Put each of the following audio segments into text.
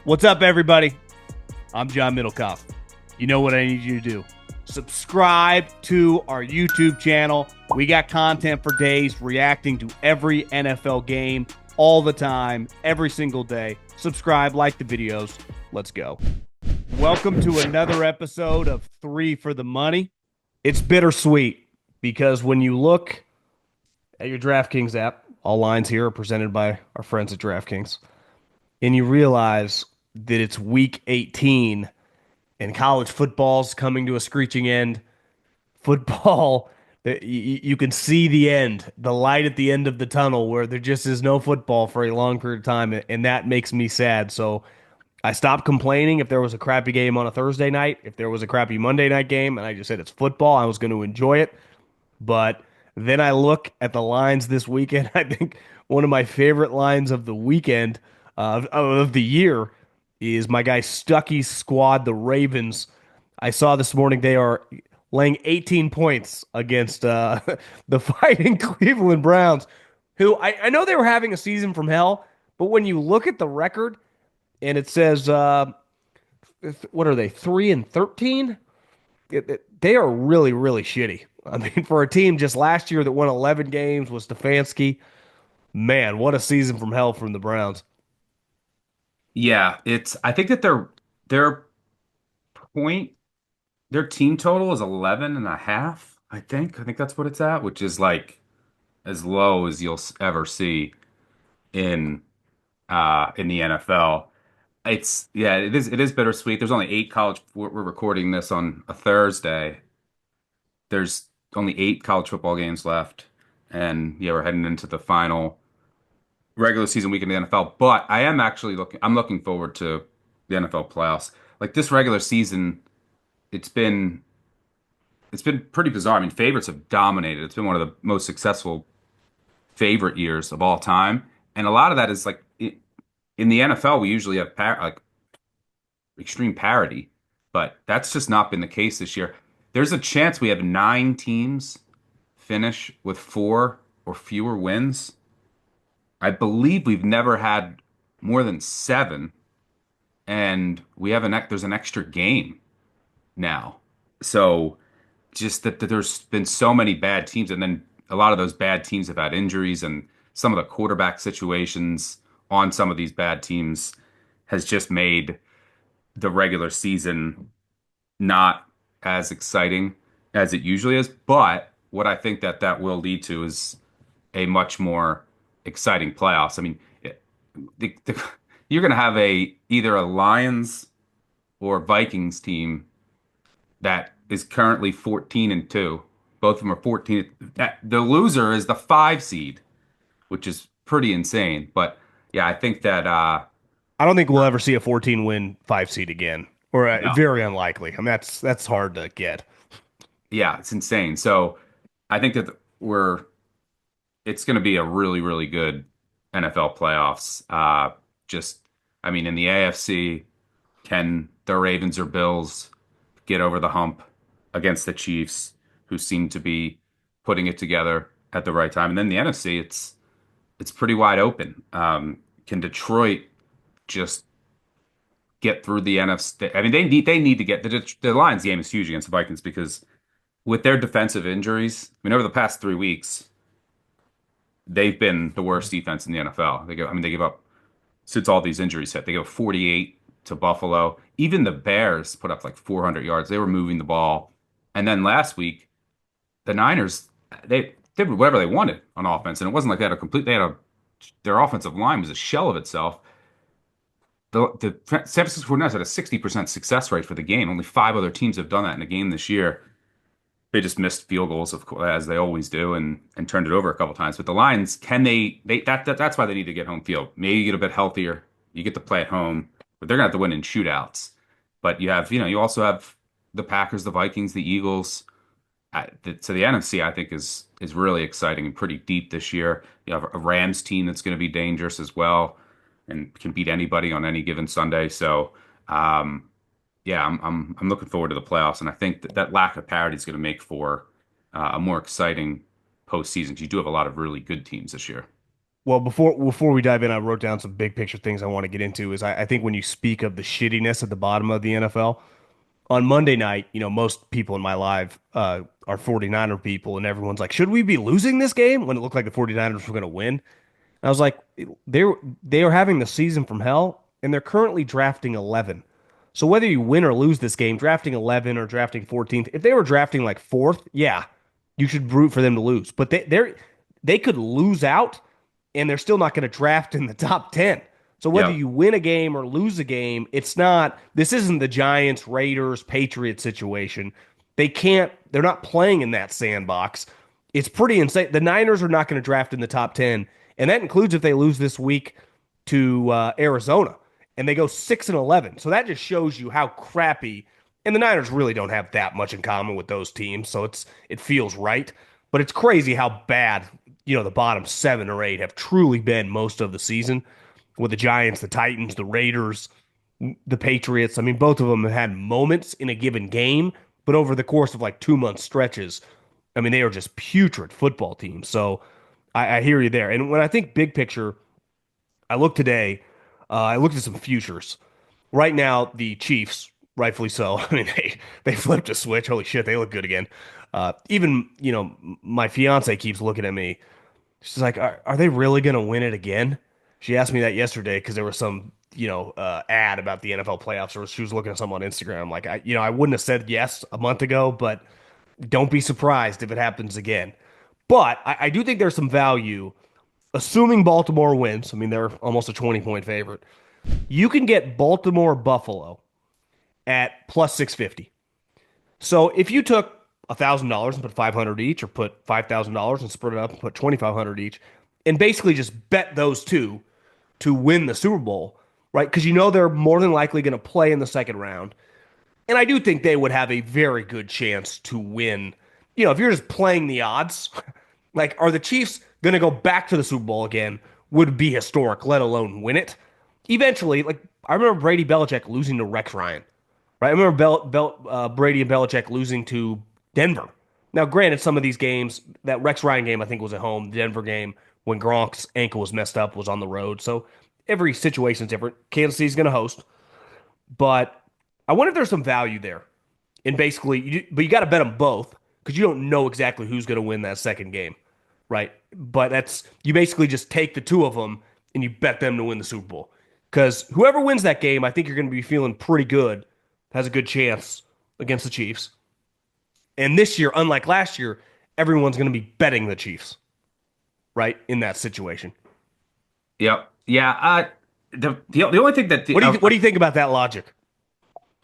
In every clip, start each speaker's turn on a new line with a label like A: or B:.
A: What's up, everybody? I'm John Middlekauff. You know what I need you to do. Subscribe to our YouTube channel. We got content for days reacting to every NFL game all the time, every single day. Subscribe, like the videos. Let's go. Welcome to another episode of Three for the Money. It's bittersweet because when you look at your DraftKings app, all lines here are presented by our friends at DraftKings, and you realize that it's week 18 and college football's coming to a screeching end. Football, you can see the end, the light at the end of the tunnel where there just is no football for a long period of time, and that makes me sad. So I stopped complaining if there was a crappy game on a Thursday night, if there was a crappy Monday night game, and I just said it's football. I was going to enjoy it. But then I look at the lines this weekend. I think one of my favorite lines of the weekend, of the year, is my guy Stuckey's squad, the Ravens. I saw this morning they are laying 18 points against the fighting Cleveland Browns, who I know they were having a season from hell, but when you look at the record and it says, what are they, 3-13? They are really, really shitty. I mean, for a team just last year that won 11 games was Stefanski. Man, what a season from hell from the Browns.
B: Yeah, I think that their point their team total is 11 and a half, I think. I think that's what it's at, which is like as low as you'll ever see in in the NFL. It is bittersweet. There's only eight college we're recording this on a Thursday. There's only eight college football games left. And yeah, we're heading into the final regular season week in the NFL. But I'm looking forward to the NFL playoffs. Like this regular season, it's been it's been pretty bizarre. I mean, favorites have dominated. It's been one of the most successful favorite years of all time, and a lot of that is like in the NFL, we usually have like extreme parity, but that's just not been the case this year. There's a chance we have nine teams finish with four or fewer wins. I believe we've never had more than seven, and we have there's an extra game now. So just that there's been so many bad teams, and then a lot of those bad teams have had injuries, and some of the quarterback situations on some of these bad teams has just made the regular season not as exciting as it usually is. But what I think that will lead to is a much more exciting playoffs. I mean, you're going to have either a Lions or Vikings team that is currently 14-2. Both of them are 14. The loser is the five seed, which is pretty insane. But yeah, I think that
A: I don't think we'll ever see a 14 win five seed again, or
B: no,
A: very unlikely. I mean, that's hard to get.
B: yeah, it's insane. So I think that it's going to be a really, really good NFL playoffs. Just, I mean, in the AFC, can the Ravens or Bills get over the hump against the Chiefs, who seem to be putting it together at the right time? And then the NFC, it's pretty wide open. Can Detroit just get through the NFC? I mean, they need to get the Lions game is huge against the Vikings because with their defensive injuries, I mean, over the past 3 weeks, they've been the worst defense in the NFL. They give up since all these injuries hit. They go 48 to Buffalo. Even the Bears put up like 400 yards. They were moving the ball. And then last week, the Niners, they did whatever they wanted on offense, and it wasn't like their offensive line was a shell of itself. The San Francisco 49ers had a 60% success rate for the game. Only five other teams have done that in a game this year. They just missed field goals, of course, as they always do, and turned it over a couple times. But the Lions, can that's why they need to get home field. Maybe get a bit healthier. You get to play at home, but they're gonna have to win in shootouts. But you also have the Packers, the Vikings, the Eagles. So the NFC, I think, is really exciting and pretty deep this year. You have a Rams team that's going to be dangerous as well and can beat anybody on any given Sunday. So, yeah, I'm looking forward to the playoffs, and I think that lack of parity is going to make for a more exciting postseason. 'Cause you do have a lot of really good teams this year.
A: Well, before we dive in, I wrote down some big picture things I want to get into. Is I think when you speak of the shittiness at the bottom of the NFL, on Monday night, most people in my live are 49er people, and everyone's like, should we be losing this game when it looked like the 49ers were going to win? I was like, they're they are having the season from hell, and they're currently drafting 11. So whether you win or lose this game, drafting 11 or drafting 14th, if they were drafting like fourth, yeah, you should root for them to lose. But they could lose out, and they're still not going to draft in the top 10. So whether
B: Yep.
A: you win a game or lose a game, it's not. This isn't the Giants, Raiders, Patriots situation. They're not playing in that sandbox. It's pretty insane. The Niners are not going to draft in the top 10, and that includes if they lose this week to Arizona and they go 6-11. So that just shows you how crappy. And the Niners really don't have that much in common with those teams, so it feels right. But it's crazy how bad the bottom 7 or 8 have truly been most of the season, with the Giants, the Titans, the Raiders, the Patriots. I mean, both of them have had moments in a given game, but over the course of like 2 month stretches, I mean, they are just putrid football teams. So I hear you there. And when I think big picture, I look today, I looked at some futures. Right now, the Chiefs, rightfully so. I mean, they flipped a switch. Holy shit, they look good again. Even, my fiance keeps looking at me. She's like, are they really going to win it again? She asked me that yesterday because there was some, ad about the NFL playoffs, or she was looking at something on Instagram. Like, I wouldn't have said yes a month ago, but don't be surprised if it happens again. But I do think there's some value, assuming Baltimore wins. I mean, they're almost a 20-point favorite. You can get Baltimore Buffalo at plus 650. So if you took $1,000 and put 500 each, or put $5,000 and split it up and put 2,500 each, and basically just bet those two to win the Super Bowl, right? Because they're more than likely going to play in the second round. And I do think they would have a very good chance to win. If you're just playing the odds, like, are the Chiefs going to go back to the Super Bowl again? Would be historic, let alone win it. Eventually, like, I remember Brady Belichick losing to Rex Ryan, right? I remember Brady and Belichick losing to Denver. Now, granted, some of these games, that Rex Ryan game, I think, was at home. The Denver game, when Gronk's ankle was messed up, was on the road. So every situation is different. Kansas City's going to host. But I wonder if there's some value there. And basically, but you got to bet them both because you don't know exactly who's going to win that second game, right? But you basically just take the two of them and you bet them to win the Super Bowl. Because whoever wins that game, I think you're going to be feeling pretty good, has a good chance against the Chiefs. And this year, unlike last year, everyone's going to be betting the Chiefs, right? In that situation.
B: Yep. Yeah. The only thing that
A: What do you think about that logic?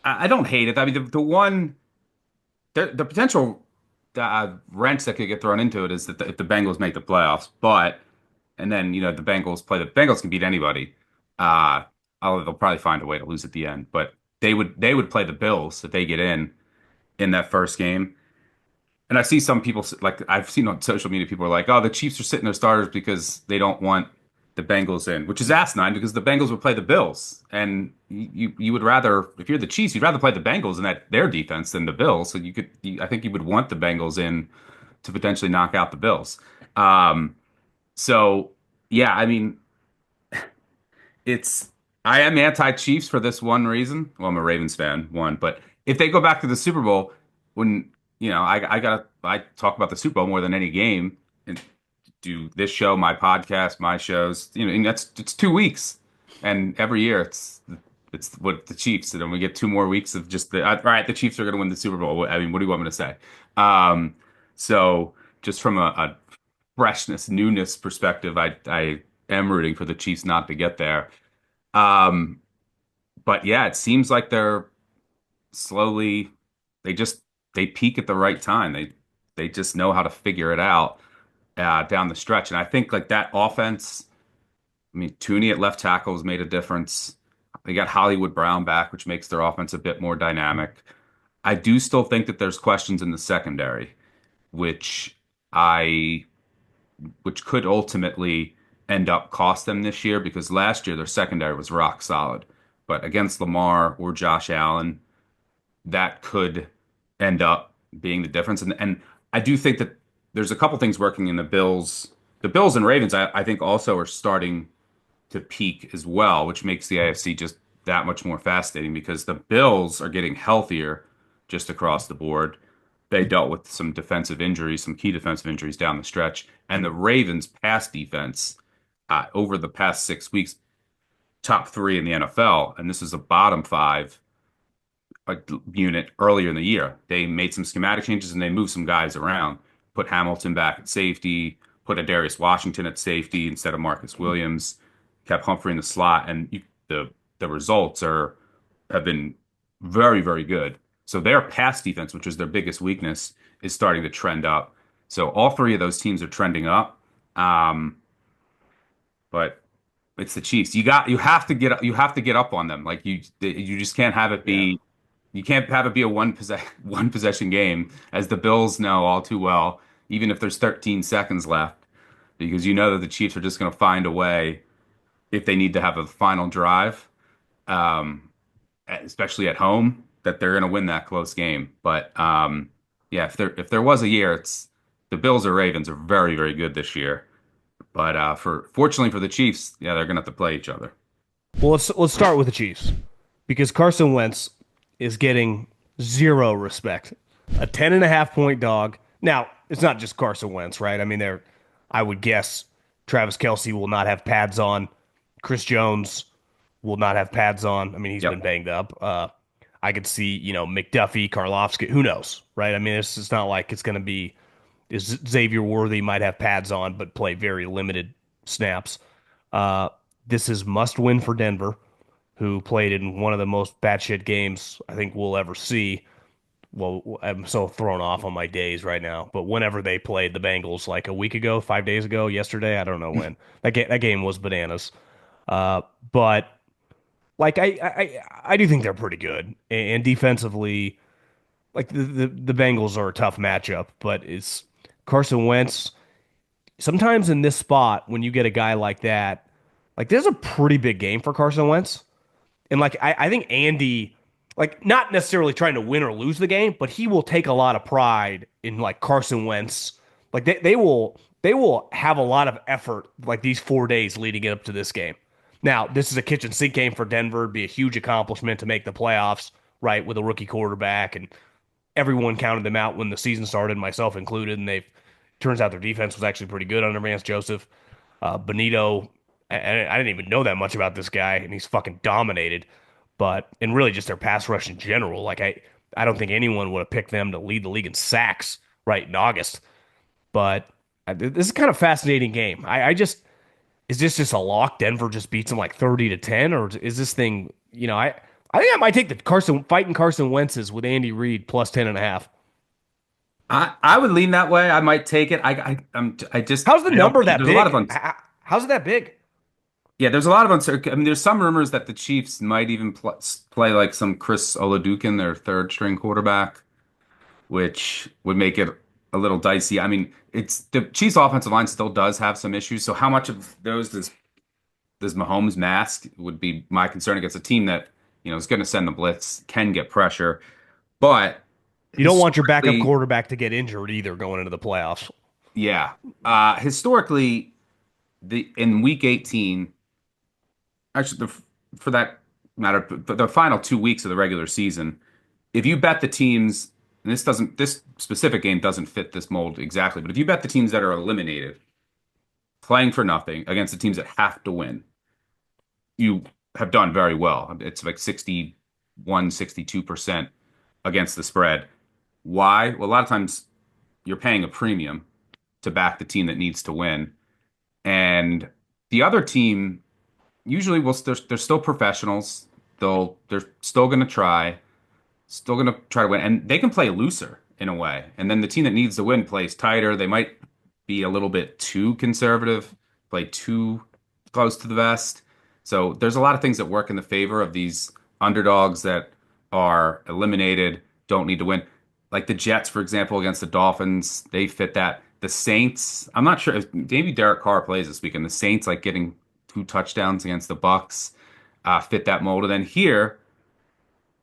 B: I don't hate it. I mean, the one the potential wrench that could get thrown into it is that if the Bengals make the playoffs, but and then the Bengals can beat anybody. Uh, Although they'll probably find a way to lose at the end, but they would play the Bills if they get in that first game. And I see some people like I've seen on social media, people are like, "Oh, the Chiefs are sitting their starters because they don't want the Bengals in," which is asinine because the Bengals would play the Bills, and you would rather, if you're the Chiefs, you'd rather play the Bengals and that their defense than the Bills. So I think you would want the Bengals in to potentially knock out the Bills. Um, so yeah, I mean, it's I am anti-Chiefs for this one reason. Well, I'm a Ravens fan, one, but if they go back to the Super Bowl, when I talk about the Super Bowl more than any game, and do this show, my podcast, my shows, and it's 2 weeks, and every year it's what the Chiefs, and then we get 2 more weeks of just all right, the Chiefs are going to win the Super Bowl. I mean, what do you want me to say? Um, so just from a freshness, newness perspective, I am rooting for the Chiefs not to get there. Um, but yeah, it seems like they're slowly they just they peak at the right time. They just know how to figure it out down the stretch. And I think like that offense, I mean, Tooney at left tackle has made a difference. They got Hollywood Brown back, which makes their offense a bit more dynamic. I do still think that there's questions in the secondary, which I which could ultimately end up cost them this year because last year their secondary was rock solid. But against Lamar or Josh Allen, that could end up being the difference. And I do think that there's a couple things working in the Bills' the Bills and Ravens, I think also are starting to peak as well, which makes the AFC just that much more fascinating because the Bills are getting healthier just across the board. They dealt with some defensive injuries, some key defensive injuries down the stretch, and the Ravens' pass defense over the past 6 weeks, top three in the NFL, and this is a bottom five unit earlier in the year. They made some schematic changes and they moved some guys around, put Hamilton back at safety, put Darius Washington at safety instead of Marcus Williams, kept Humphrey in the slot, and the results are have been very, very good. So their pass defense, which is their biggest weakness, is starting to trend up. So all three of those teams are trending up. Um, but it's the Chiefs. You have to get up on them. Like you just can't have it
A: Yeah.
B: be you can't have it be a one possession game, as the Bills know all too well, even if there's 13 seconds left, because you know that the Chiefs are just going to find a way if they need to have a final drive, um, especially at home, that they're going to win that close game. But yeah, if there was a year, it's the Bills or Ravens are very, very good this year. But for fortunately for the Chiefs, yeah, they're going to have to play each other.
A: Well, let's start with the Chiefs because Carson Wentz is getting zero respect. A 10.5 point dog. Now, it's not just Carson Wentz, right? I mean, I would guess Travis Kelce will not have pads on. Chris Jones will not have pads on. I mean, he's been
B: Yep.
A: banged up. I could see, McDuffie, Karlofsky, who knows, right? I mean, it's not like it's going to be Xavier Worthy might have pads on, but play very limited snaps. Uh, this is must win for Denver, who played in one of the most batshit games I think we'll ever see. Well, I'm so thrown off on my days right now, but whenever they played the Bengals, like a week ago, 5 days ago, yesterday, I don't know when, that game was bananas. But like I do think they're pretty good, and defensively, like the Bengals are a tough matchup, but it's Carson Wentz. Sometimes in this spot, when you get a guy like that, like there's a pretty big game for Carson Wentz. And like I think Andy, like not necessarily trying to win or lose the game, but he will take a lot of pride in like Carson Wentz. Like they will have a lot of effort like these 4 days leading up to this game. Now, this is a kitchen sink game for Denver. It'd be a huge accomplishment to make the playoffs, right, with a rookie quarterback, and everyone counted them out when the season started, myself included, and they've turns out their defense was actually pretty good under Vance Joseph. Benito, I didn't even know that much about this guy, and he's fucking dominated. But and really just their pass rush in general. Like I don't think anyone would have picked them to lead the league in sacks right in August. But this is kind of a fascinating game. I just is this just a lock? Denver just beats them like 30-10, or is this thing? I think I might take the Carson Wentz's with Andy Reid plus 10.5.
B: I would lean that way. I might take it.
A: How's the
B: I don't.
A: number that
B: There's a lot of
A: big? How's it that big?
B: yeah. There's a lot of uncertainty. I mean, there's some rumors that the Chiefs might even play like some Chris Oladukin, their third string quarterback, which would make it a little dicey. I mean, it's the Chiefs' offensive line still does have some issues. So how much of those does Mahomes mask would be my concern against a team that is going to send the blitz, can get pressure, but
A: You don't want your backup
B: historically,
A: quarterback to get injured either going into the playoffs.
B: yeah. Historically, the in week 18, actually, for that matter, the final 2 weeks of the regular season, if you bet the teams, and this specific game doesn't fit this mold exactly, but if you bet the teams that are eliminated, playing for nothing against the teams that have to win, you have done very well. It's like 61, 62% against the spread. Why? Well, a lot of times you're paying a premium to back the team that needs to win. And the other team usually they're still professionals. They're still going to try to win, and they can play looser in a way. And then the team that needs to win plays tighter. They might be a little bit too conservative, play too close to the vest. So there's a lot of things that work in the favor of these underdogs that are eliminated, don't need to win. Like the Jets, for example, against the Dolphins, they fit that. The Saints, I'm not sure if maybe Derek Carr plays this weekend. The Saints, like getting 2 touchdowns against the Bucs, fit that mold. And then here,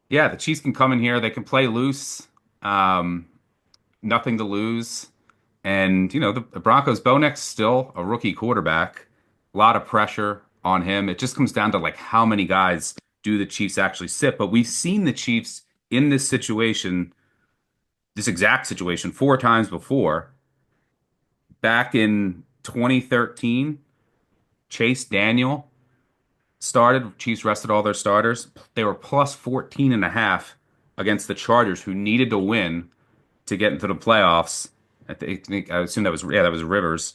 B: yeah, the Chiefs can come in here. They can play loose. Um, Nothing to lose. And, the Broncos, Bo Nix still a rookie quarterback. A lot of pressure on him. It just comes down to like how many guys do the Chiefs actually sit. But we've seen the Chiefs in this situation, this exact situation, 4 times before. Back in 2013, Chase Daniel started. Chiefs rested all their starters. They were plus 14 and a half against the Chargers, who needed to win to get into the playoffs. I assume that was, yeah, that was Rivers.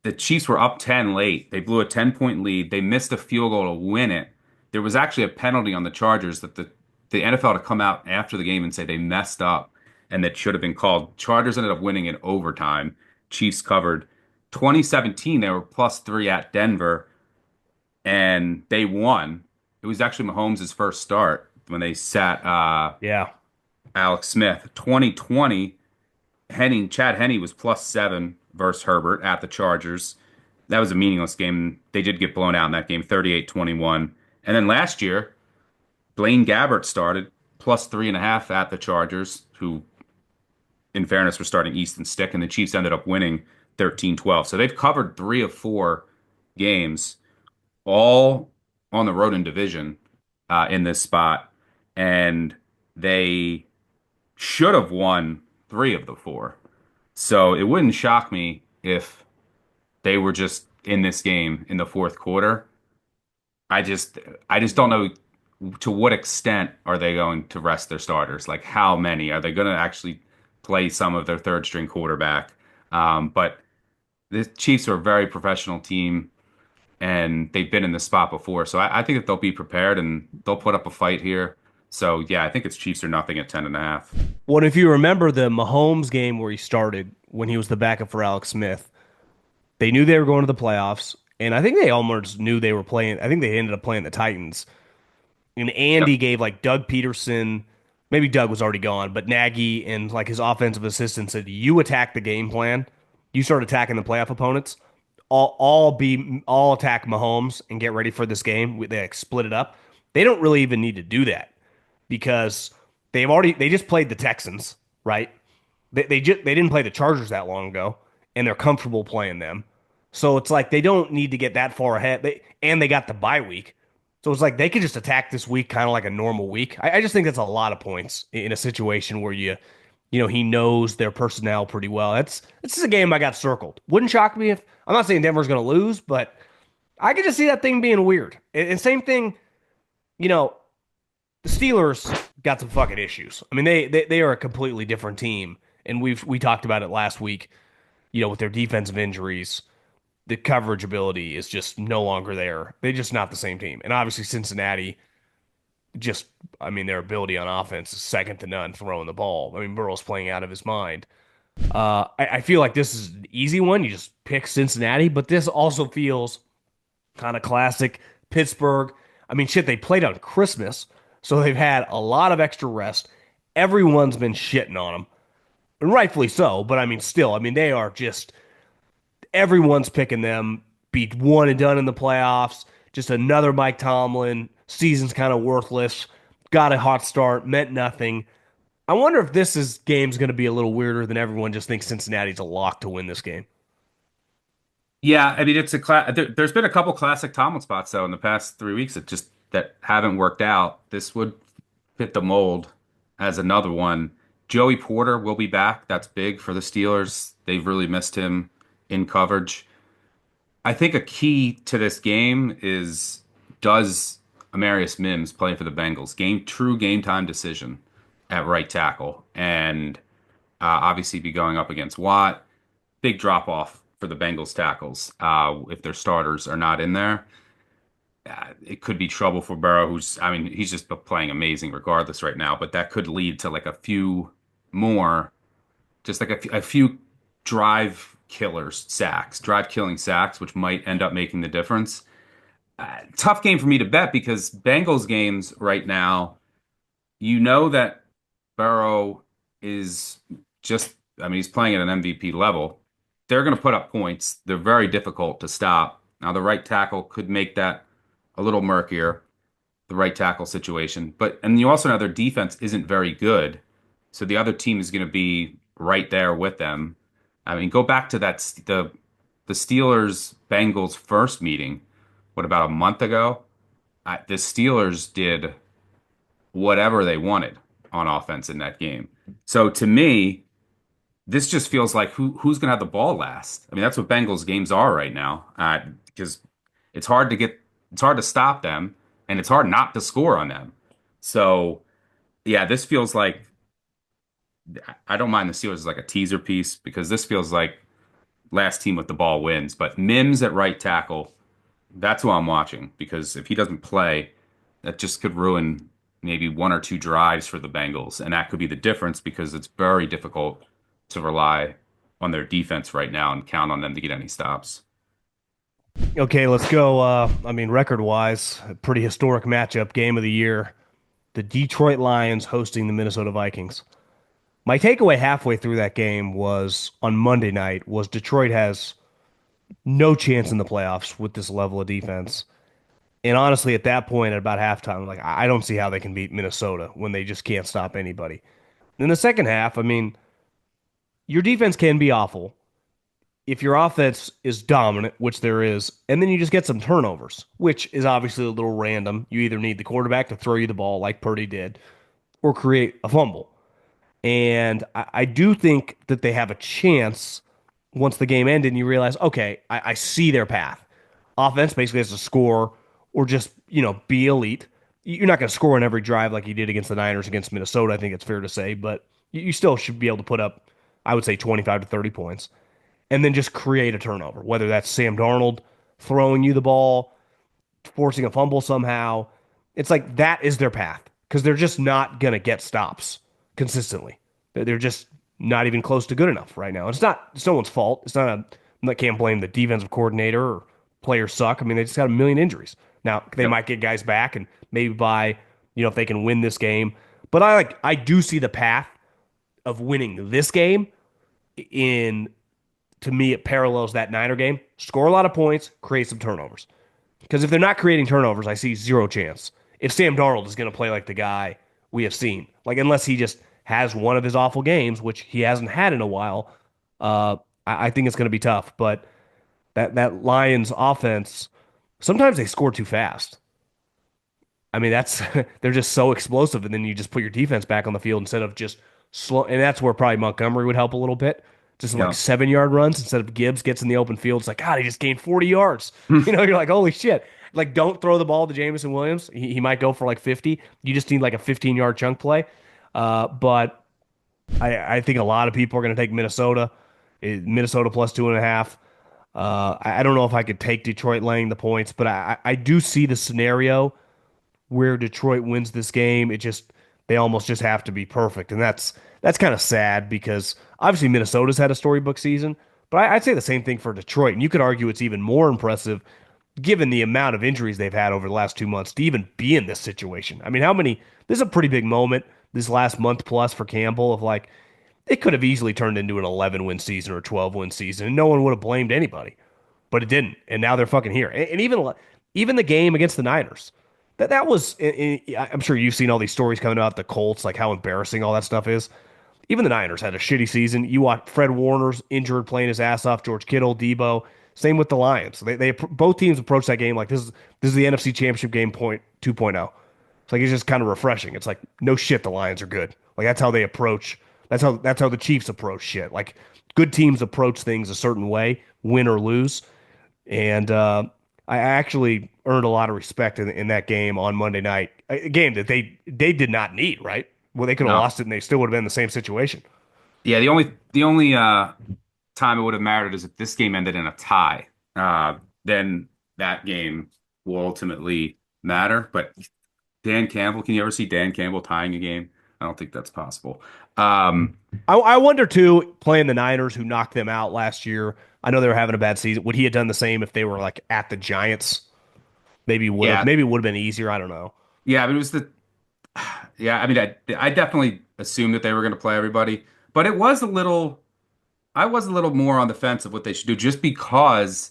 B: The Chiefs were up 10 late. They blew a 10-point lead. They missed a field goal to win it. There was actually a penalty on the Chargers that the NFL to come out after the game and say they messed up and that should have been called. Chargers ended up winning in overtime. Chiefs covered. 2017, they were plus 3 at Denver and they won. It was actually Mahomes' first start when they sat
A: Yeah.
B: Alex Smith. 2020, Chad Henne was plus 7 versus Herbert at the Chargers. That was a meaningless game. They did get blown out in that game, 38-21. And then last year, Blaine Gabbert started plus 3.5 at the Chargers, who, in fairness, were starting Easton Stick, and the Chiefs ended up winning 13-12. So they've covered 3 of 4 games, all on the road in division in this spot. And they should have won 3 of the 4. So it wouldn't shock me if they were just in this game in the fourth quarter. I just I just don't know to what extent are they going to rest their starters? Like how many? Are they going to actually play some of their third string quarterback? But the Chiefs are a very professional team and they've been in this spot before. So I think that they'll be prepared and they'll put up a fight here. So yeah, I think it's Chiefs or nothing at 10.5.
A: Well, if you remember the Mahomes game where he started when he was the backup for Alex Smith, they knew they were going to the playoffs, and I think they almost knew they were playing. I think they ended up playing the Titans. And
B: Yep.
A: Andy gave like Doug Peterson, maybe Doug was already gone, but Nagy and like his offensive assistant said, "You attack the game plan. You start attacking the playoff opponents. All attack Mahomes and get ready for this game." They like split it up. They don't really even need to do that because they just played the Texans, right? They didn't play the Chargers that long ago, and they're comfortable playing them. So it's like they don't need to get that far ahead. They got the bye week, so it's like they could just attack this week kind of like a normal week. I just think that's a lot of points in a situation where he knows their personnel pretty well. This is a game I got circled. Wouldn't shock me if I'm not saying Denver's going to lose, but I could just see that thing being weird. And same thing, you know, the Steelers got some fucking issues. I mean, they are a completely different team, and we talked about it last week. With their defensive injuries, the coverage ability is just no longer there. They're just not the same team. And obviously, Cincinnati just, I mean, their ability on offense is second to none throwing the ball. I mean, Burrow's playing out of his mind. I feel like this is an easy one. You just pick Cincinnati, but this also feels kind of classic Pittsburgh. I mean, shit, they played on Christmas, so they've had a lot of extra rest. Everyone's been shitting on them, and rightfully so. But I mean, still, I mean, they are just everyone's picking them. Be one and done in the playoffs. Just another Mike Tomlin. Season's kind of worthless. Got a hot start, meant nothing. I wonder if game's going to be a little weirder than everyone just thinks Cincinnati's a lock to win this game.
B: Yeah, I mean there's been a couple classic Tomlin spots though in the past 3 weeks that haven't worked out. This would fit the mold as another one. Joey Porter will be back. That's big for the Steelers. They've really missed him in coverage. I think a key to this game is, does Amarius Mims play for the Bengals? True game time decision at right tackle, and obviously be going up against Watt. Big drop off for the Bengals tackles if their starters are not in there. It could be trouble for Burrow, I mean, he's just playing amazing regardless right now, but that could lead to like a few more, just like a few drive killing sacks, which might end up making the difference. Tough game for me to bet because Bengals games right now, that Burrow is just, I mean, he's playing at an MVP level. They're going to put up points. They're very difficult to stop. Now, the right tackle could make that a little murkier, the right tackle situation. And you also know their defense isn't very good. So the other team is going to be right there with them. I mean, go back to the Steelers Bengals first meeting, what about a month ago? The Steelers did whatever they wanted on offense in that game. So to me, this just feels like who's going to have the ball last. I mean, that's what Bengals games are right now, because it's hard to get it's hard to stop them, and it's hard not to score on them. So yeah, this feels like I don't mind the Steelers as like a teaser piece because this feels like last team with the ball wins. But Mims at right tackle, that's who I'm watching because if he doesn't play, that just could ruin maybe one or two drives for the Bengals, and that could be the difference because it's very difficult to rely on their defense right now and count on them to get any stops.
A: Okay, let's go. Record wise, a pretty historic matchup, game of the year. The Detroit Lions hosting the Minnesota Vikings. My takeaway halfway through that game was on Monday night was Detroit has no chance in the playoffs with this level of defense. And honestly, at that point, at about halftime, I'm like, I don't see how they can beat Minnesota when they just can't stop anybody. In the second half, your defense can be awful if your offense is dominant, which there is, and then you just get some turnovers, which is obviously a little random. You either need the quarterback to throw you the ball like Purdy did, or create a fumble. And I do think that they have a chance once the game ended and you realize, okay, I see their path. Offense basically has to score or just, be elite. You're not going to score on every drive like you did against the Niners against Minnesota, I think it's fair to say, but you still should be able to put up, I would say, 25 to 30 points and then just create a turnover, whether that's Sam Darnold throwing you the ball, forcing a fumble somehow. It's like that is their path because they're just not going to get stops consistently. They're just not even close to good enough right now. It's no one's fault. I can't blame the defensive coordinator or players suck. I mean, they just got a million injuries. Now, they
B: Yep.
A: might get guys back and maybe if they can win this game. But I do see the path of winning this game in to me, it parallels that Niner game. Score a lot of points, create some turnovers. Because if they're not creating turnovers, I see zero chance. If Sam Darnold is going to play like the guy we have seen, like unless he just has one of his awful games, which he hasn't had in a while, I think it's going to be tough. But that Lions offense, sometimes they score too fast. I mean, that's they're just so explosive, and then you just put your defense back on the field instead of just slow. And that's where probably Montgomery would help a little bit. Just like
B: Yeah.
A: 7 yard runs instead of Gibbs gets in the open field. It's like, God, he just gained 40 yards. You're like, holy shit. Like, don't throw the ball to Jamison Williams. He might go for like 50. You just need like a 15-yard chunk play. But I think a lot of people are going to take Minnesota. Minnesota plus 2.5. I don't know if I could take Detroit laying the points, but I do see the scenario where Detroit wins this game. They almost just have to be perfect, and that's kind of sad because obviously Minnesota's had a storybook season, but I'd say the same thing for Detroit, and you could argue it's even more impressive given the amount of injuries they've had over the last 2 months to even be in this situation. I mean, how many? This is a pretty big moment this last month plus for Campbell of like it could have easily turned into an 11-win season or a 12-win season, and no one would have blamed anybody, but it didn't, and now they're fucking here. And even the game against the Niners, that was. I'm sure you've seen all these stories coming out the Colts, like how embarrassing all that stuff is. Even the Niners had a shitty season. You watch Fred Warner's injured, playing his ass off. George Kittle, Debo. Same with the Lions. They both teams approach that game like this is the NFC Championship game point 2.0. It's like it's just kind of refreshing. It's like no shit, the Lions are good. Like that's how they approach. That's how the Chiefs approach shit. Like good teams approach things a certain way, win or lose. And I actually earned a lot of respect in that game on Monday night. A game that they did not need, right? Well, they could have
B: No.
A: lost it and they still would have been in the same situation.
B: Yeah, the only time it would have mattered is if this game ended in a tie. Then that game will ultimately matter. But Dan Campbell, can you ever see Dan Campbell tying a game? I don't think that's possible. Um,
A: I wonder too, playing the Niners who knocked them out last year. I know they were having a bad season. Would he have done the same if they were like at the Giants? Maybe would have.
B: yeah,
A: Maybe it would have been easier. I don't know.
B: yeah, but it was the yeah. I mean, I definitely assumed that they were going to play everybody, but it was a little. I was a little more on the fence of what they should do, just because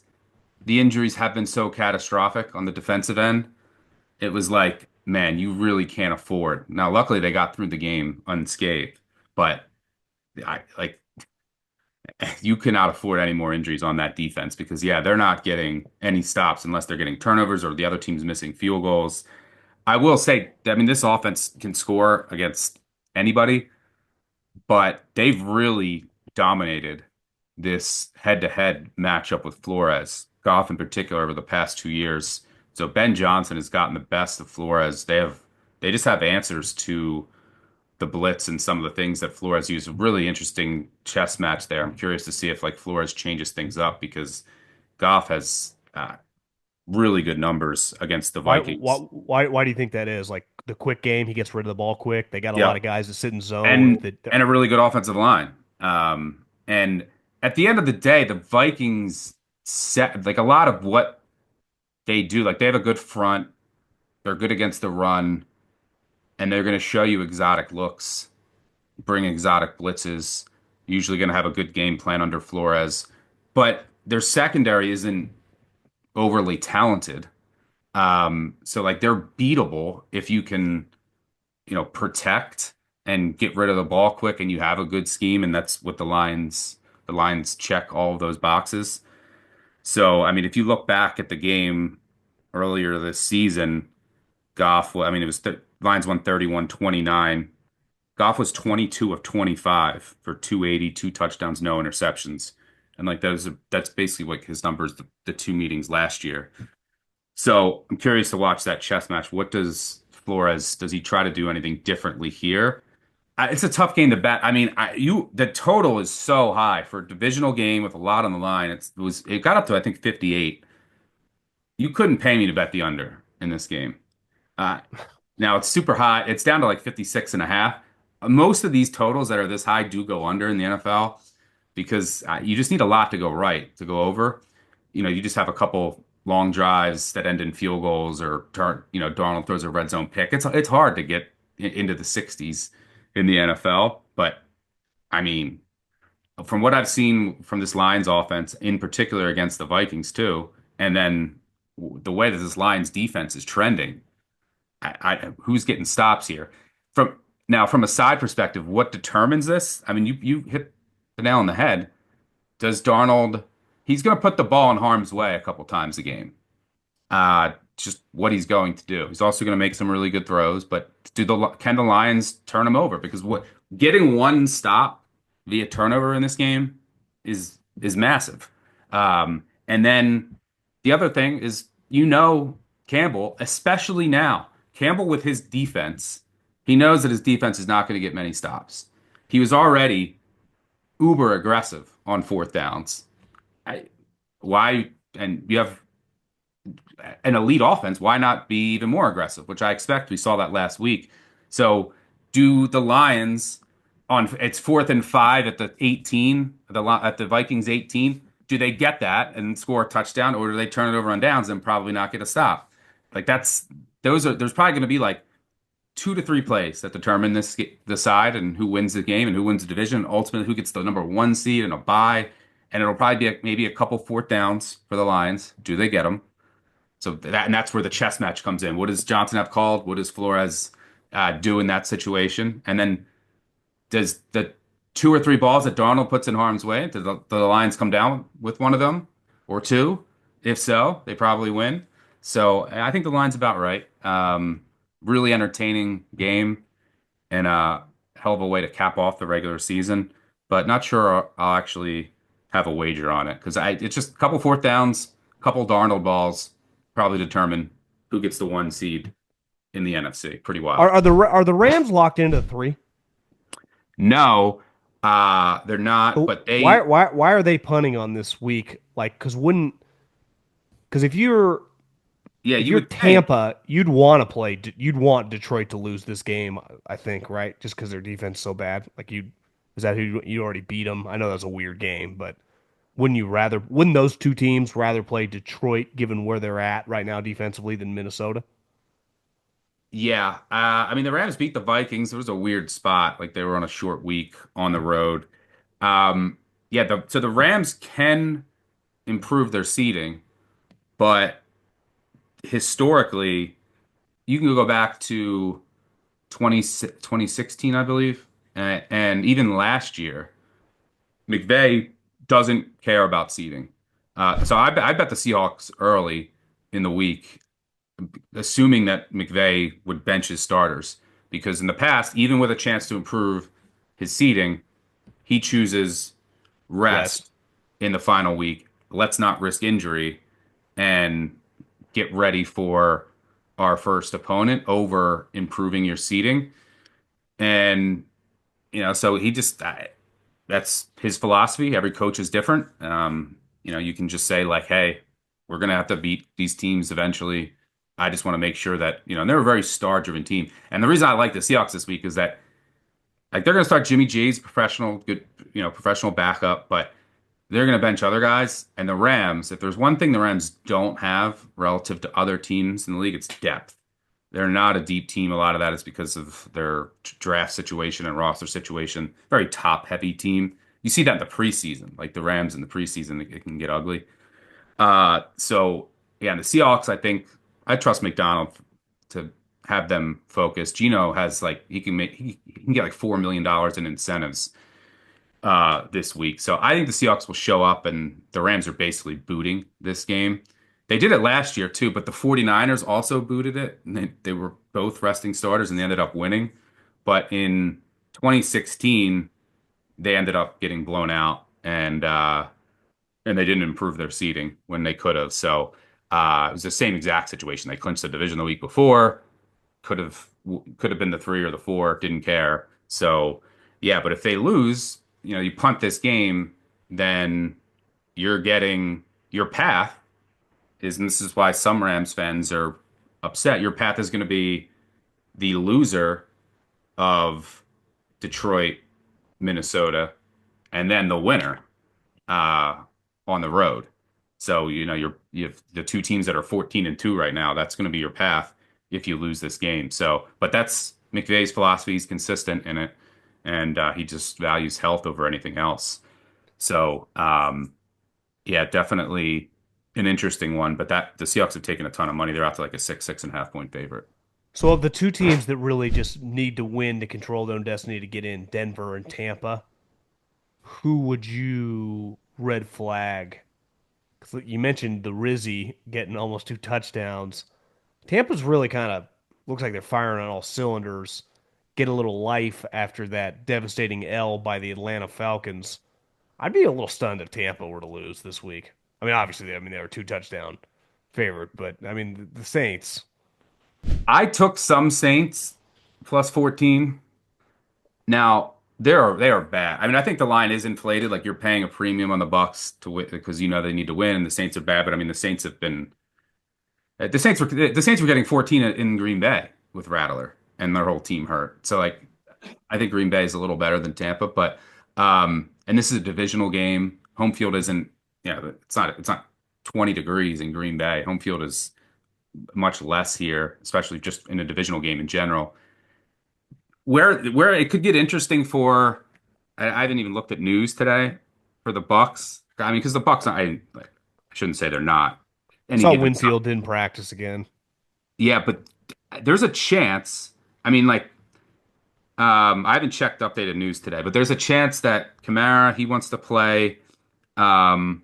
B: the injuries have been so catastrophic on the defensive end. It was like, man, you really can't afford. Now, luckily, they got through the game unscathed, but I like you cannot afford any more injuries on that defense because, yeah, they're not getting any stops unless they're getting turnovers or the other team's missing field goals. I will say, I mean, this offense can score against anybody, but they've really dominated this head-to-head matchup with Flores, Goff in particular, over the past 2 years. So Ben Johnson has gotten the best of Flores. They just have answers to the blitz and some of the things that Flores used. A really interesting chess match there. I'm curious to see if like Flores changes things up because Goff has really good numbers against the Vikings.
A: Why do you think that is? Like the quick game, he gets rid of the ball quick. They got a lot
B: Yep.
A: of guys that sit in zone.
B: and and a really good offensive line. And at the end of the day, the Vikings set like a lot of what they do. Like they have a good front, they're good against the run, and they're going to show you exotic looks, bring exotic blitzes. Usually going to have a good game plan under Flores, but their secondary isn't overly talented. So like they're beatable if you can protect and get rid of the ball quick and you have a good scheme, and that's what the Lions check all of those boxes. So, I mean, if you look back at the game earlier this season, I mean, it was th Lions won 31-29. Goff was 22 of 25 for 280, two touchdowns, no interceptions. And like that's basically like his numbers the two meetings last year. So I'm curious to watch that chess match. What does he try to do anything differently here? It's a tough game to bet. I mean, the total is so high for a divisional game with a lot on the line. It got up to I think 58. You couldn't pay me to bet the under in this game. Uh, Now it's super high. It's down to like 56 and a half. Most of these totals that are this high do go under in the NFL because you just need a lot to go right to go over. You just have a couple long drives that end in field goals or Darnold throws a red zone pick. It's hard to get into the 60s in the NFL, but I mean, from what I've seen from this Lions offense, in particular against the Vikings too, and then the way that this Lions defense is trending, who's getting stops here? From a side perspective, what determines this? I mean, you hit the nail on the head. Does Darnold? He's going to put the ball in harm's way a couple times a game. Just what he's going to do. He's also going to make some really good throws, but can the Lions turn him over? Because getting one stop via turnover in this game is massive. And then the other thing is, Campbell, especially now, Campbell with his defense, he knows that his defense is not going to get many stops. He was already uber aggressive on fourth downs. I, why? And you have an elite offense. Why not be even more aggressive? Which I expect. We saw that last week. So, do the Lions it's 4th and 5 at the 18, at the Vikings 18? Do they get that and score a touchdown, or do they turn it over on downs and probably not get a stop? Like there's probably going to be like 2 to 3 plays that determine the side and who wins the game and who wins the division. Ultimately, who gets the number one seed and a bye. And it'll probably be maybe a couple fourth downs for the Lions. Do they get them? And that's where the chess match comes in. What does Johnson have called? What does Flores do in that situation? And then does the 2 or 3 balls that Darnold puts in harm's way, do the Lions come down with one of them or two? If so, they probably win. So I think the line's about right. Really entertaining game and a hell of a way to cap off the regular season. But not sure I'll actually have a wager on it because it's just a couple fourth downs, a couple Darnold balls, probably determine who gets the one seed in the NFC. Pretty wild.
A: Are the Rams locked into 3?
B: No, they're not.
A: So
B: But they,
A: why are they punting on this week? Like, because
B: yeah,
A: if
B: you
A: you're
B: would think.
A: Tampa, you'd want Detroit to lose this game. I think, right? Just because their defense is so bad. Like is that who you already beat them? I know that's a weird game, but wouldn't those two teams rather play Detroit given where they're at right now defensively than Minnesota?
B: Yeah, I mean the Rams beat the Vikings. It was a weird spot, like they were on a short week on the road. Um, yeah, so the Rams can improve their seeding, but historically, you can go back to 2016, I believe, and even last year, McVay. doesn't care about seeding. So I bet the Seahawks early in the week, assuming that McVay would bench his starters, because in the past, even with a chance to improve his seeding, he chooses
A: Rest.
B: rest in the final week. Let's not risk injury and get ready for our first opponent over improving your seeding. And so he just that's his philosophy. Every coach is different. You can just say like, "Hey, we're gonna have to beat these teams eventually." I just want to make sure that and they're a very star-driven team. And the reason I like the Seahawks this week is that like they're gonna start Jimmy G's professional, good, professional backup, but they're gonna bench other guys. And the Rams, if there's one thing the Rams don't have relative to other teams in the league, it's depth. They're not a deep team. A lot of that is because of their draft situation and roster situation. Very top heavy team. You see that in the preseason, like the Rams in the preseason, it can get ugly. So yeah, and the Seahawks, I think I trust McDonald to have them focused. Gino has like he can get like $4 million in incentives this week. So I think the Seahawks will show up and the Rams are basically booting this game. They did it last year too, but the 49ers also booted it. And they were both resting starters and they ended up winning. But in 2016, they ended up getting blown out and they didn't improve their seeding when they could have. So it was the same exact situation. They clinched the division the week before, could have been the 3 or the 4, didn't care. So yeah, but if they lose, you punt this game, then you're getting your path is, and this is why some Rams fans are upset. Your path is going to be the loser of Detroit, Minnesota, and then the winner uh, on the road. So you have the two teams that are 14-2 right now. That's going to be your path if you lose this game. So, but that's McVay's philosophy. He's consistent in it, and he just values health over anything else. So, yeah, definitely an interesting one. But that the Seahawks have taken a ton of money. They're out to like a 6.5 point favorite.
A: So of the two teams that really just need to win to control their own destiny to get in, Denver and Tampa, who would you red flag? 'Cause you mentioned the Rizzy getting almost 2 touchdowns. Tampa's really kind of looks like they're firing on all cylinders. Get a little life after that devastating L by the Atlanta Falcons. I'd be a little stunned if Tampa were to lose this week. I mean, obviously, they were 2 touchdown favorite, but I mean, the Saints.
B: I took some Saints plus 14. Now they are bad. I mean, I think the line is inflated. Like you're paying a premium on the Bucks to win because they need to win, and the Saints are bad. But I mean, the Saints were getting 14 in Green Bay with Rattler, and their whole team hurt. So like, I think Green Bay is a little better than Tampa, but and this is a divisional game. Home field isn't, it's not 20 degrees in Green Bay. Home field is much less here, especially just in a divisional game in general. Where it could get interesting for, I haven't even looked at news today for the Bucks. I mean, because the Bucks, I shouldn't say they're not any
A: Saw
B: given.
A: Winfield didn't practice again.
B: Yeah, but there's a chance. I mean, like, I haven't checked updated news today, but there's a chance that Kamara he wants to play. Um,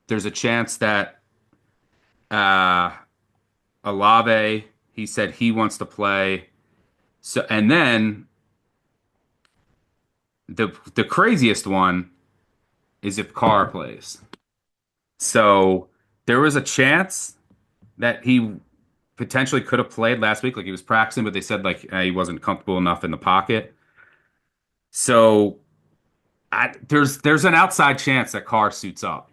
B: there's a chance that uh, Olave he said he wants to play. So, and then the craziest one is if Carr plays. So there was a chance that he potentially could have played last week, like he was practicing, but they said like he wasn't comfortable enough in the pocket. So there's an outside chance that Carr suits up.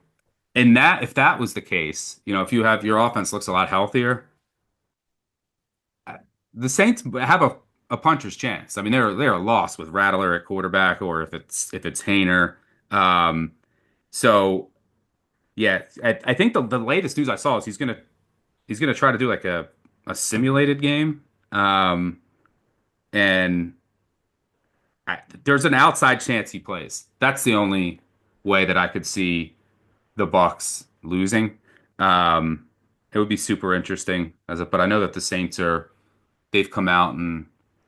B: And that if that was the case, if you have your offense looks a lot healthier, the Saints have a puncher's chance. I mean, they're a loss with Rattler at quarterback, or if it's Hayner. Um, so yeah, I think the latest news I saw is he's gonna try to do like a simulated game. And there's an outside chance he plays. That's the only way that I could see the Bucks losing. Um, it would be super interesting but I know that the Saints they've come out and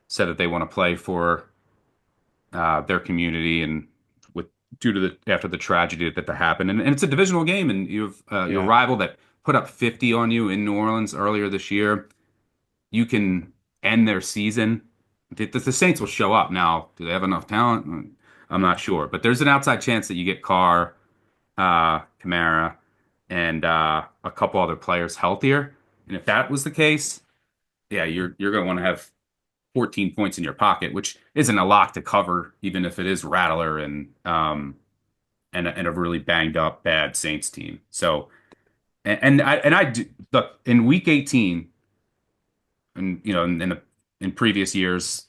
B: said that they want to play for their community and with due to the after the tragedy that happened. And it's a divisional game, and you have your
A: Yeah.
B: rival that put up 50 on you in New Orleans earlier this year. You can end their season. The Saints will show up now. Do they have enough talent? I'm not sure, but there's an outside chance that you get Carr, Kamara, and a couple other players healthier. And if that was the case, yeah, you're going to want to have 14 points in your pocket, which isn't a lot to cover, even if it is Rattler and a really banged up bad Saints team. So and I do, look in week 18, and in previous years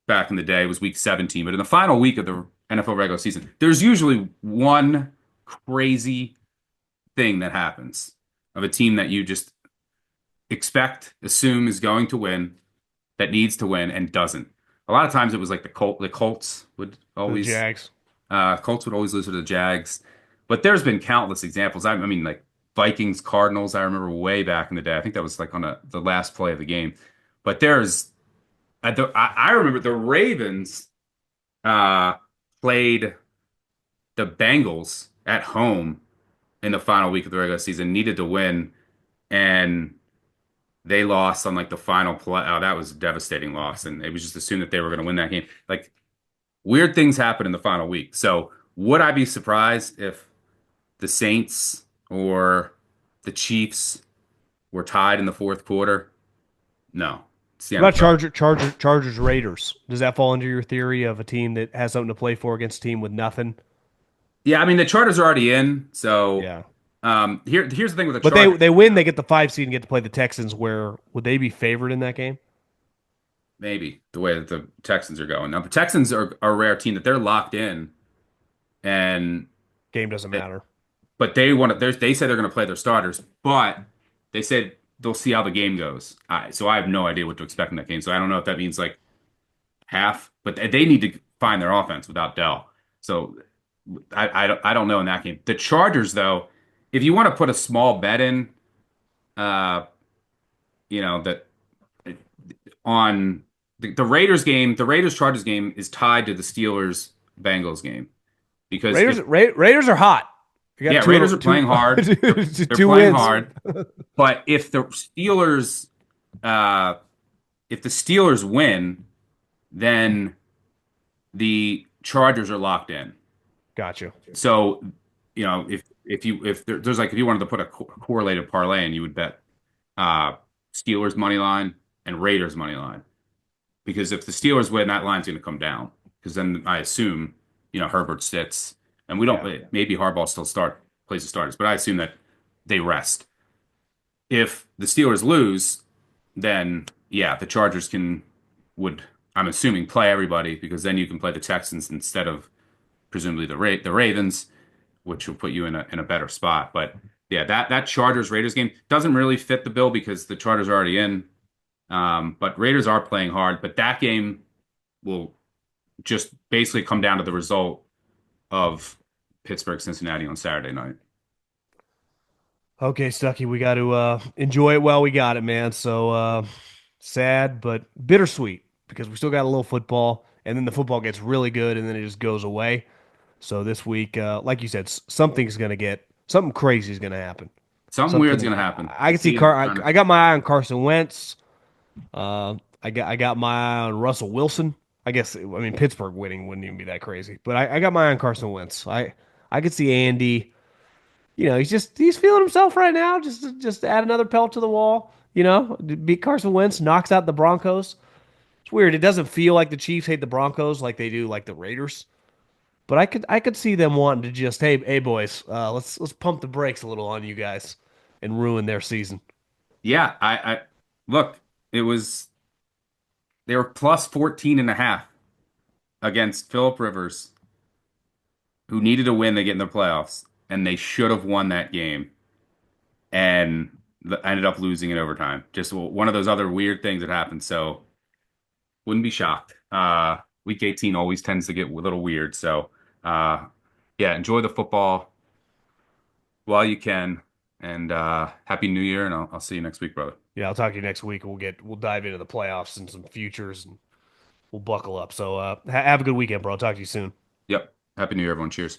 B: back in the day it was week 17, but in the final week of the NFL regular season, there's usually one crazy thing that happens of a team that you just assume is going to win, that needs to win and doesn't. A lot of times it was like the Colts would
A: The
B: always
A: Jags.
B: Colts would always lose to the Jags, but there's been countless examples. I mean, like Vikings, Cardinals. I remember way back in the day. I think that was like on the last play of the game. But I remember the Ravens uh, played the Bengals at home in the final week of the regular season, needed to win, and they lost on like the final play. Oh, that was a devastating loss, and it was just assumed that they were going to win that game. Like weird things happen in the final week. So would I be surprised if the Saints or the Chiefs were tied in the fourth quarter? No, it's the
A: What about
B: NFL.
A: Chargers, Raiders? Does that fall into your theory of a team that has something to play for against a team with nothing?
B: Yeah, I mean the Chargers are already in. So
A: Yeah.
B: here's the thing with the
A: But
B: Chargers.
A: they win, they get the 5 seed and get to play the Texans. Where would they be favored in that game?
B: Maybe the way that the Texans are going now, the Texans are a rare team that they're locked in, and
A: Game doesn't matter.
B: but they want to. They say they're going to play their starters, but they said they'll see how the game goes. So I have no idea what to expect in that game. So I don't know if that means like half, but they need to find their offense without Dell. So I don't know in that game. The Chargers, though, if you want to put a small bet in, uh, that on the Raiders game, the Raiders Chargers game is tied to the Steelers Bengals game because if
A: Raiders are hot. You got
B: yeah,
A: two
B: Raiders
A: in
B: are playing hard. They're
A: two
B: playing
A: wins.
B: hard. But uh, if the Steelers win, then the Chargers are locked in.
A: Gotcha.
B: So, if you wanted to put a correlated parlay in, you would bet uh, Steelers money line and Raiders money line because if the Steelers win, that line's going to come down because then I assume Herbert sits and we
A: Yeah.
B: don't maybe Harbaugh still plays the starters, but I assume that they rest. If the Steelers lose, then yeah, the Chargers would I'm assuming play everybody because then you can play the Texans instead of presumably the Ravens, which will put you in a better spot. But yeah, that Chargers Raiders game doesn't really fit the bill because the Chargers are already in. But Raiders are playing hard. But that game will just basically come down to the result of Pittsburgh Cincinnati on Saturday night.
A: Okay, Stuckey, we got to enjoy it while we got it, man. So sad but bittersweet because we still got a little football, and then the football gets really good, and then it just goes away. So this week, like you said, something crazy is gonna happen.
B: Something weird's
A: Something
B: gonna happen.
A: I
B: I
A: can see.
B: see it
A: I,
B: kind of.
A: I got my eye on Carson Wentz. I got my eye on Russell Wilson. I mean Pittsburgh winning wouldn't even be that crazy, but I got my eye on Carson Wentz. I could see Andy. He's feeling himself right now. Just add another pelt to the wall. Beat Carson Wentz, knocks out the Broncos. It's weird. It doesn't feel like the Chiefs hate the Broncos like they do like the Raiders. But I could see them wanting to just hey boys, let's pump the brakes a little on you guys and ruin their season.
B: Yeah, I look. It was they were plus 14 and a half against Philip Rivers, who needed a win to get in the playoffs, and they should have won that game, and ended up losing in overtime. Just one of those other weird things that happened. So wouldn't be shocked. Week 18 always tends to get a little weird. So uh, yeah, enjoy the football while you can, and Happy New Year, and I'll see you next week, brother.
A: Yeah, I'll talk to you next week. We'll dive into the playoffs and some futures and we'll buckle up. So have a good weekend, bro. I'll talk to you soon.
B: Yep. Happy New Year, everyone. Cheers.